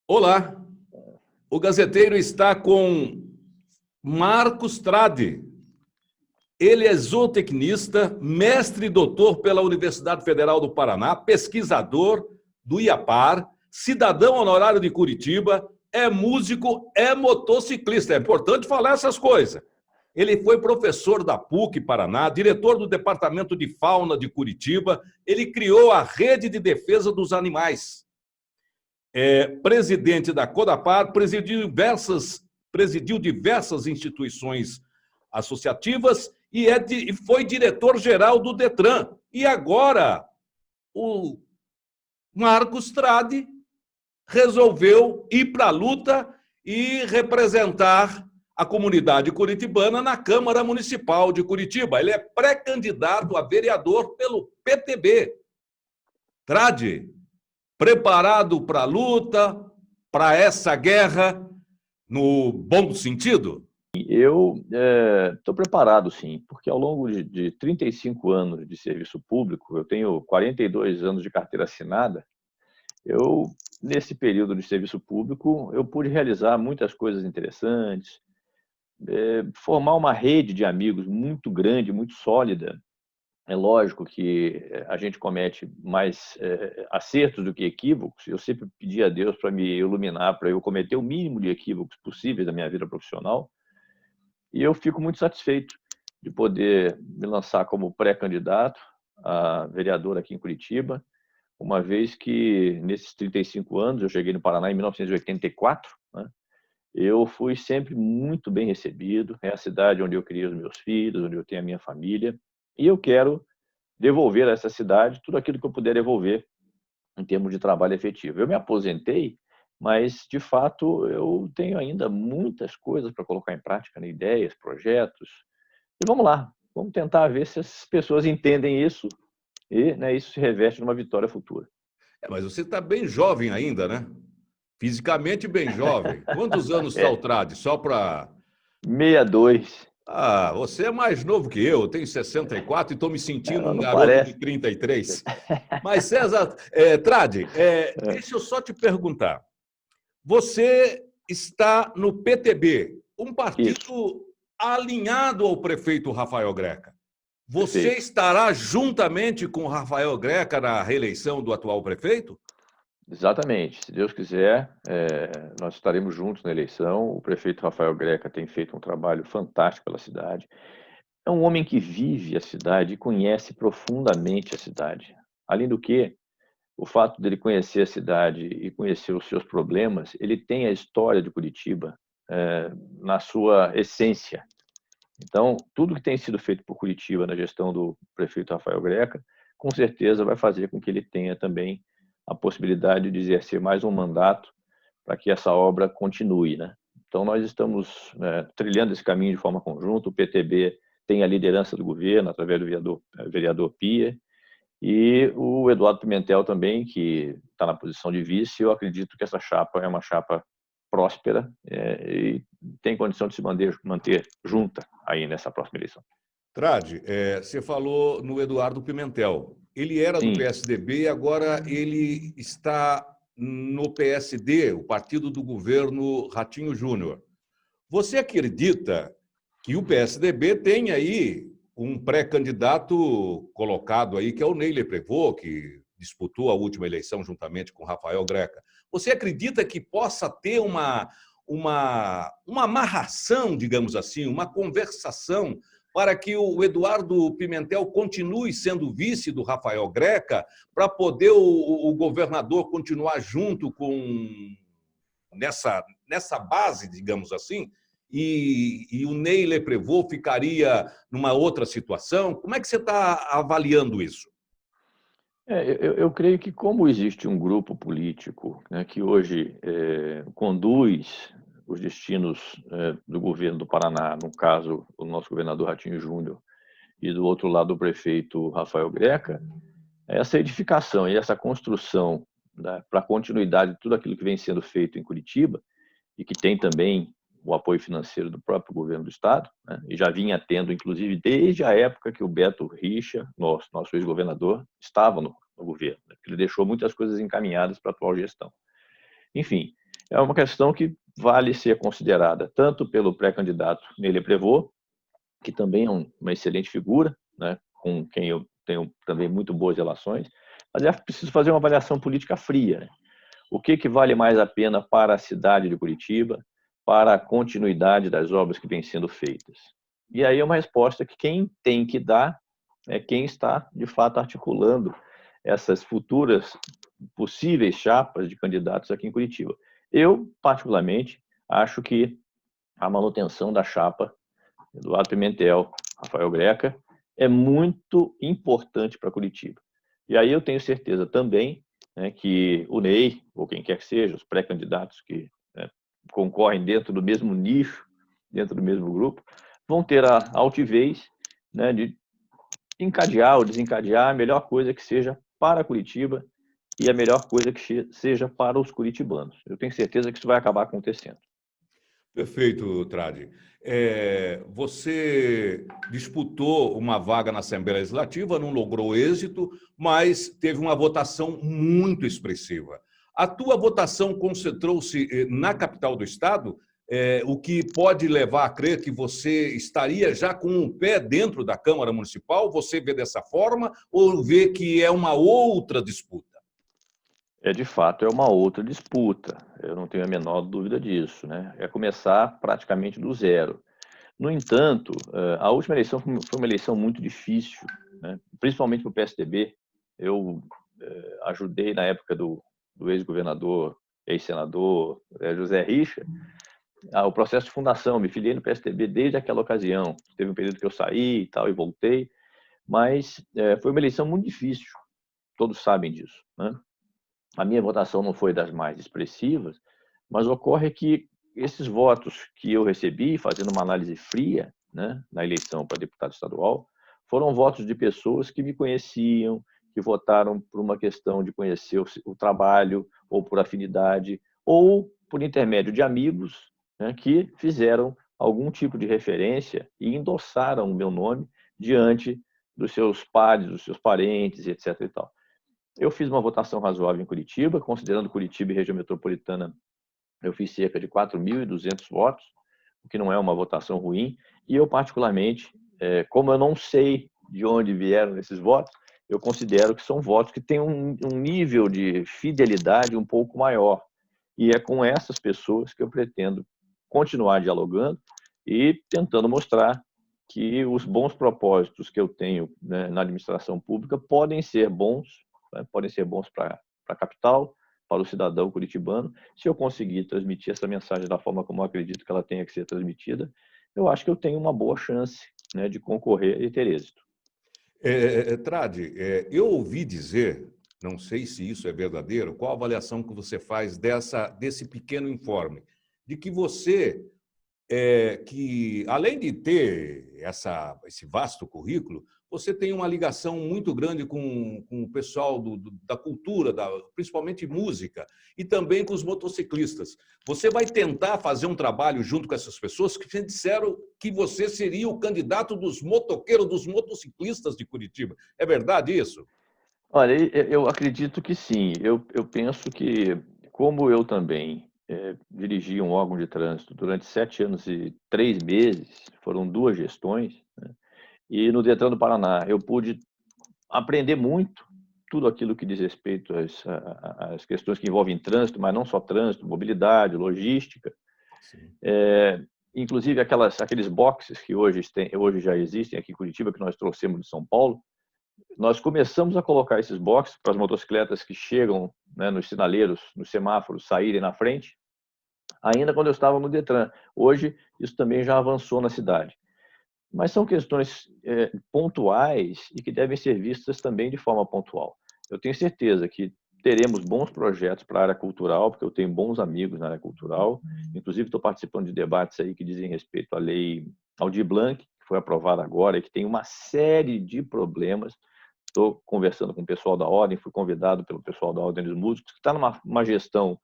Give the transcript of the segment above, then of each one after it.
Olá, o gazeteiro está com Marcos Tradi. Ele é zootecnista, mestre e doutor pela Universidade Federal do Paraná, pesquisador do IAPAR, cidadão honorário de Curitiba, é músico, é motociclista. É importante falar essas coisas. Ele foi professor da PUC Paraná, diretor do Departamento de Fauna de Curitiba. Ele criou a Rede de Defesa dos Animais. É presidente da Codapar, presidiu diversas instituições associativas e foi diretor-geral do Detran. E agora o Marcos Tradi resolveu ir para a luta e representar a comunidade curitibana na Câmara Municipal de Curitiba. Ele é pré-candidato a vereador pelo PTB. Tradi, preparado para a luta, para essa guerra, no bom sentido? Eu estou preparado, sim, porque ao longo de 35 anos de serviço público, eu tenho 42 anos de carteira assinada, nesse período de serviço público, eu pude realizar muitas coisas interessantes, formar uma rede de amigos muito grande, muito sólida. É lógico que a gente comete mais acertos do que equívocos. Eu sempre pedi a Deus para me iluminar, para eu cometer o mínimo de equívocos possíveis na minha vida profissional. E eu fico muito satisfeito de poder me lançar como pré-candidato a vereador aqui em Curitiba, uma vez que nesses 35 anos, eu cheguei no Paraná em 1984, né? Eu fui sempre muito bem recebido, é a cidade onde eu criei os meus filhos, onde eu tenho a minha família, e eu quero devolver a essa cidade tudo aquilo que eu puder devolver em termos de trabalho efetivo. Eu me aposentei, mas, de fato, eu tenho ainda muitas coisas para colocar em prática, né? Ideias, projetos. E vamos lá, vamos tentar ver se as pessoas entendem isso e, né, isso se reveste numa vitória futura. Mas você está bem jovem ainda, né? Fisicamente bem jovem. Quantos anos está o É, Tradi? Só para... 62. Ah, você é mais novo que eu tenho 64 e estou me sentindo um Não garoto de parece. 33. Mas, César, Tradi, deixa eu só te perguntar. Você está no PTB, um Isso, partido alinhado ao prefeito Rafael Greca. Você perfeito. estará juntamente com Rafael Greca na reeleição do atual prefeito? Exatamente. Se Deus quiser, nós estaremos juntos na eleição. O prefeito Rafael Greca tem feito um trabalho fantástico pela cidade. É um homem que vive a cidade e conhece profundamente a cidade. Além do que, o fato dele conhecer a cidade e conhecer os seus problemas, ele tem a história de Curitiba na sua essência. Então, tudo que tem sido feito por Curitiba na gestão do prefeito Rafael Greca, com certeza vai fazer com que ele tenha também a possibilidade de exercer mais um mandato para que essa obra continue, né? Então, nós estamos trilhando esse caminho de forma conjunta. O PTB tem a liderança do governo, através do vereador Pia, e o Eduardo Pimentel também, que está na posição de vice. Eu acredito que essa chapa é uma chapa próspera e tem condição de se manter junta aí nessa próxima eleição. Tradi, você falou no Eduardo Pimentel. Ele era do Sim, PSDB e agora ele está no PSD, o partido do governo Ratinho Júnior. Você acredita que o PSDB tem aí um pré-candidato colocado aí, que é o Ney Leprevot, que disputou a última eleição juntamente com Rafael Greca? Você acredita que possa ter uma amarração, digamos assim, uma conversação para que o Eduardo Pimentel continue sendo vice do Rafael Greca, para poder o governador continuar junto com nessa base, digamos assim, e o Ney Leprevot ficaria numa outra situação? Como é que você está avaliando isso? eu creio que como existe um grupo político, né, que hoje conduz os destinos do governo do Paraná, no caso, o nosso governador Ratinho Júnior, e do outro lado o prefeito Rafael Greca, essa edificação e essa construção, né, para a continuidade de tudo aquilo que vem sendo feito em Curitiba, e que tem também o apoio financeiro do próprio governo do estado, né, e já vinha tendo, inclusive, desde a época que o Beto Richa, nosso ex-governador, estava no governo, né, ele deixou muitas coisas encaminhadas para a atual gestão. Enfim, é uma questão que vale ser considerada tanto pelo pré-candidato Nele Prevot, que também é uma excelente figura, né, com quem eu tenho também muito boas relações, mas é preciso fazer uma avaliação política fria, né? O que vale mais a pena para a cidade de Curitiba, para a continuidade das obras que vêm sendo feitas? E aí é uma resposta que quem tem que dar é quem está, de fato, articulando essas futuras possíveis chapas de candidatos aqui em Curitiba. Eu, particularmente, acho que a manutenção da chapa Eduardo Pimentel, Rafael Greca, é muito importante para Curitiba. E aí eu tenho certeza também, né, que o Ney, ou quem quer que seja, os pré-candidatos que, né, concorrem dentro do mesmo nicho, dentro do mesmo grupo, vão ter a altivez, né, de encadear ou desencadear a melhor coisa que seja para Curitiba e a melhor coisa que seja para os curitibanos. Eu tenho certeza que isso vai acabar acontecendo. Perfeito, Tradi. Você disputou uma vaga na Assembleia Legislativa, não logrou êxito, mas teve uma votação muito expressiva. A tua votação concentrou-se na capital do estado, o que pode levar a crer que você estaria já com um pé dentro da Câmara Municipal? Você vê dessa forma ou vê que é uma outra disputa? De fato, é uma outra disputa, eu não tenho a menor dúvida disso, né? É começar praticamente do zero. No entanto, a última eleição foi uma eleição muito difícil, né? Principalmente para o PSDB. Eu ajudei na época do ex-governador, ex-senador José Richa, o processo de fundação, me filiei no PSDB desde aquela ocasião. Teve um período que eu saí e tal, e voltei, mas foi uma eleição muito difícil, todos sabem disso, né? A minha votação não foi das mais expressivas, mas ocorre que esses votos que eu recebi, fazendo uma análise fria, né, na eleição para deputado estadual, foram votos de pessoas que me conheciam, que votaram por uma questão de conhecer o trabalho, ou por afinidade, ou por intermédio de amigos, né, que fizeram algum tipo de referência e endossaram o meu nome diante dos seus pares, dos seus parentes, etc. e tal. Eu fiz uma votação razoável em Curitiba, considerando Curitiba e região metropolitana, eu fiz cerca de 4.200 votos, o que não é uma votação ruim, e eu particularmente, como eu não sei de onde vieram esses votos, eu considero que são votos que têm um nível de fidelidade um pouco maior, e é com essas pessoas que eu pretendo continuar dialogando e tentando mostrar que os bons propósitos que eu tenho, né, na administração pública podem ser bons, né, podem ser bons para a capital, para o cidadão curitibano. Se eu conseguir transmitir essa mensagem da forma como eu acredito que ela tenha que ser transmitida, eu acho que eu tenho uma boa chance, né, de concorrer e ter êxito. Tradi, eu ouvi dizer, não sei se isso é verdadeiro, qual a avaliação que você faz desse pequeno informe, de que você, que além de ter esse vasto currículo, você tem uma ligação muito grande com o pessoal da cultura, principalmente música, e também com os motociclistas. Você vai tentar fazer um trabalho junto com essas pessoas que disseram que você seria o candidato dos motoqueiros, dos motociclistas de Curitiba. É verdade isso? Olha, eu acredito que sim. Eu penso que, como eu também dirigi um órgão de trânsito durante 7 anos e 3 meses, foram 2 gestões, né? E no Detran do Paraná eu pude aprender muito, tudo aquilo que diz respeito às questões que envolvem trânsito, mas não só trânsito, mobilidade, logística. Sim. Inclusive aqueles boxes que hoje já existem aqui em Curitiba, que nós trouxemos de São Paulo. Nós começamos a colocar esses boxes para as motocicletas que chegam, né, nos sinaleiros, nos semáforos, saírem na frente, ainda quando eu estava no Detran. Hoje, isso também já avançou na cidade. Mas são questões pontuais e que devem ser vistas também de forma pontual. Eu tenho certeza que teremos bons projetos para a área cultural, porque eu tenho bons amigos na área cultural. Inclusive, estou participando de debates aí que dizem respeito à lei Aldir Blanc, que foi aprovada agora e que tem uma série de problemas. Estou conversando com o pessoal da Ordem, fui convidado pelo pessoal da Ordem dos Músicos, que está numa gestão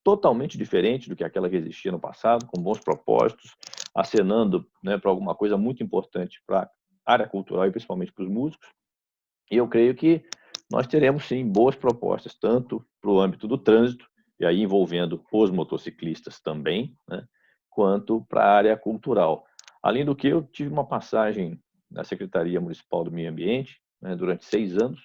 totalmente diferente do que aquela que existia no passado, com bons propósitos, acenando, né, para alguma coisa muito importante para a área cultural e principalmente para os músicos. E eu creio que nós teremos, sim, boas propostas, tanto para o âmbito do trânsito, e aí envolvendo os motociclistas também, né, quanto para a área cultural. Além do que, eu tive uma passagem na Secretaria Municipal do Meio Ambiente, né, durante 6 anos,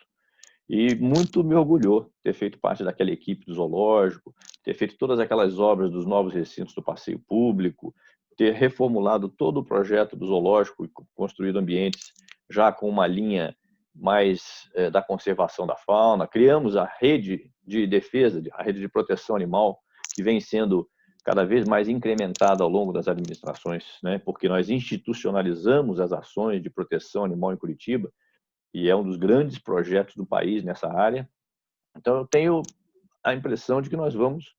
e muito me orgulhou ter feito parte daquela equipe do zoológico, ter feito todas aquelas obras dos novos recintos do passeio público, ter reformulado todo o projeto do zoológico e construído ambientes já com uma linha mais da conservação da fauna. Criamos a rede de defesa, a rede de proteção animal, que vem sendo cada vez mais incrementada ao longo das administrações, né? Porque nós institucionalizamos as ações de proteção animal em Curitiba, e é um dos grandes projetos do país nessa área. Então, eu tenho a impressão de que nós vamos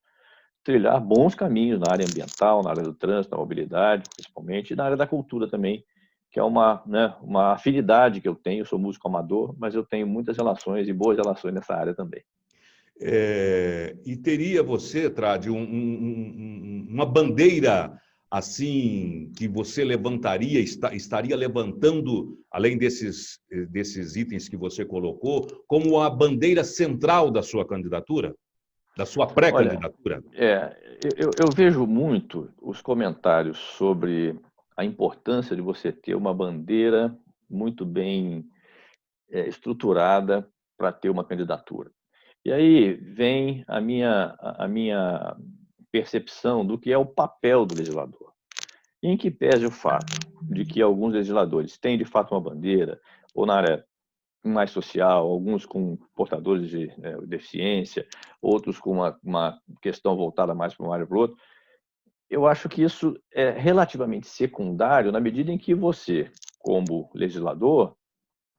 trilhar bons caminhos na área ambiental, na área do trânsito, na mobilidade, principalmente, e na área da cultura também, que é uma afinidade que eu tenho. Eu sou músico amador, mas eu tenho muitas relações e boas relações nessa área também. E teria você, Tradi, uma bandeira assim que você levantaria, estaria levantando, além desses itens que você colocou, como a bandeira central da sua candidatura, da sua Olha, pré-candidatura? eu vejo muito os comentários sobre a importância de você ter uma bandeira muito bem estruturada para ter uma candidatura. E aí vem a minha percepção do que é o papel do legislador. Em que pese o fato de que alguns legisladores têm, de fato, uma bandeira, ou na área mais social, alguns com portadores de deficiência, outros com uma questão voltada mais para uma área para o outro, eu acho que isso é relativamente secundário na medida em que você, como legislador,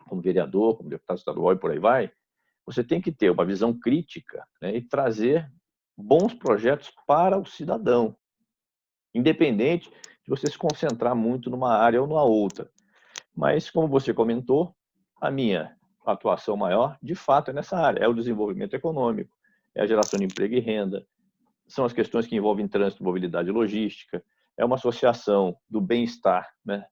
como vereador, como deputado estadual e por aí vai, você tem que ter uma visão crítica, né, e trazer bons projetos para o cidadão, independente de você se concentrar muito numa área ou numa outra. Mas, como você comentou, a minha atuação maior, de fato, é nessa área. É o desenvolvimento econômico, é a geração de emprego e renda, são as questões que envolvem trânsito, mobilidade e logística, é uma associação do bem-estar, né,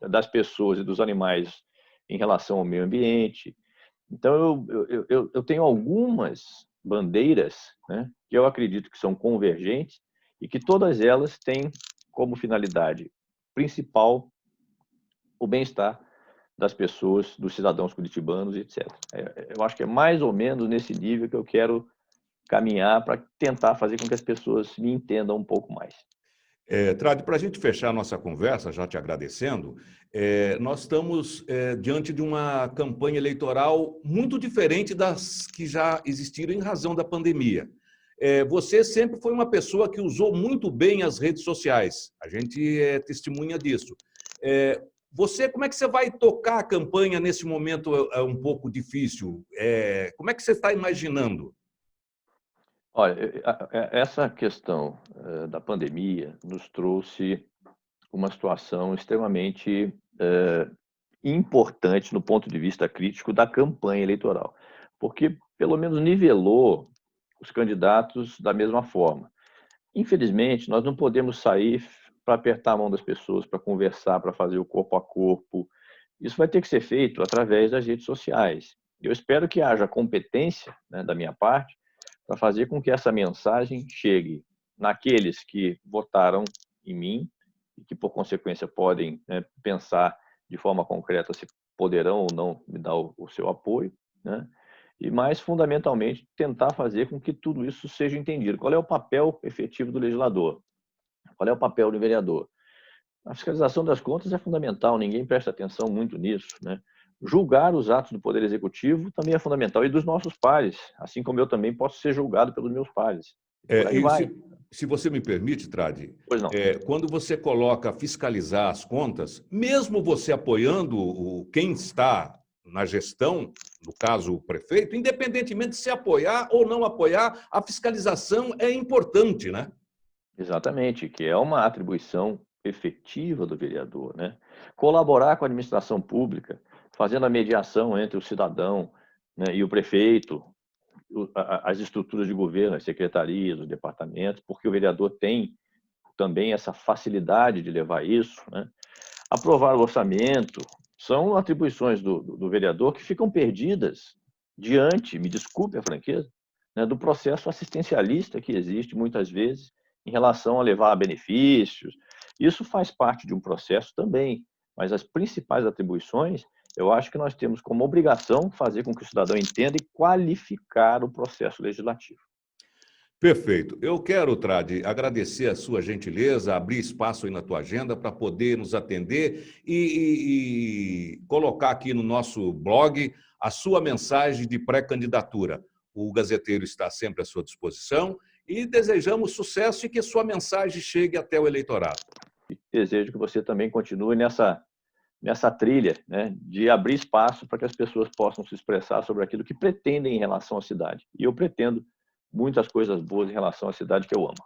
das pessoas e dos animais em relação ao meio ambiente. Então, eu tenho algumas bandeiras, né, que eu acredito que são convergentes e que todas elas têm como finalidade principal o bem-estar das pessoas, dos cidadãos curitibanos, etc. Eu acho que é mais ou menos nesse nível que eu quero caminhar para tentar fazer com que as pessoas me entendam um pouco mais. Tradi, para a gente fechar a nossa conversa, já te agradecendo, nós estamos diante de uma campanha eleitoral muito diferente das que já existiram em razão da pandemia. Você sempre foi uma pessoa que usou muito bem as redes sociais, a gente é testemunha disso. Como é que você vai tocar a campanha nesse momento um pouco difícil? Como é que você está imaginando? Olha, essa questão da pandemia nos trouxe uma situação extremamente importante no ponto de vista crítico da campanha eleitoral, porque pelo menos nivelou os candidatos da mesma forma. Infelizmente, nós não podemos sair para apertar a mão das pessoas, para conversar, para fazer o corpo a corpo. Isso vai ter que ser feito através das redes sociais. Eu espero que haja competência, né, da minha parte, para fazer com que essa mensagem chegue naqueles que votaram em mim e que, por consequência, podem, né, pensar de forma concreta se poderão ou não me dar o seu apoio, né? E, mais fundamentalmente, tentar fazer com que tudo isso seja entendido. Qual é o papel efetivo do legislador? Qual é o papel do vereador? A fiscalização das contas é fundamental, ninguém presta atenção muito nisso, né? Julgar os atos do Poder Executivo também é fundamental, e dos nossos pares, assim como eu também posso ser julgado pelos meus pares. Por aí E vai. se você me permite, Tradi, Pois não. quando você coloca fiscalizar as contas, mesmo você apoiando quem está na gestão, no caso o prefeito, independentemente de se apoiar ou não apoiar, a fiscalização é importante, né? Exatamente, que é uma atribuição efetiva do vereador, né? Colaborar com a administração pública, fazendo a mediação entre o cidadão, né, e o prefeito, as estruturas de governo, as secretarias, os departamentos, porque o vereador tem também essa facilidade de levar isso, né? Aprovar o orçamento, são atribuições do vereador que ficam perdidas diante, me desculpe a franqueza, né, do processo assistencialista que existe muitas vezes em relação a levar benefícios. Isso faz parte de um processo também, mas as principais atribuições, eu acho que nós temos como obrigação fazer com que o cidadão entenda e qualificar o processo legislativo. Perfeito. Eu quero, Tradi, agradecer a sua gentileza, abrir espaço aí na tua agenda para poder nos atender e colocar aqui no nosso blog a sua mensagem de pré-candidatura. O Gazeteiro está sempre à sua disposição e desejamos sucesso e que sua mensagem chegue até o eleitorado. E desejo que você também continue nessa trilha, né, de abrir espaço para que as pessoas possam se expressar sobre aquilo que pretendem em relação à cidade. E eu pretendo muitas coisas boas em relação à cidade que eu amo.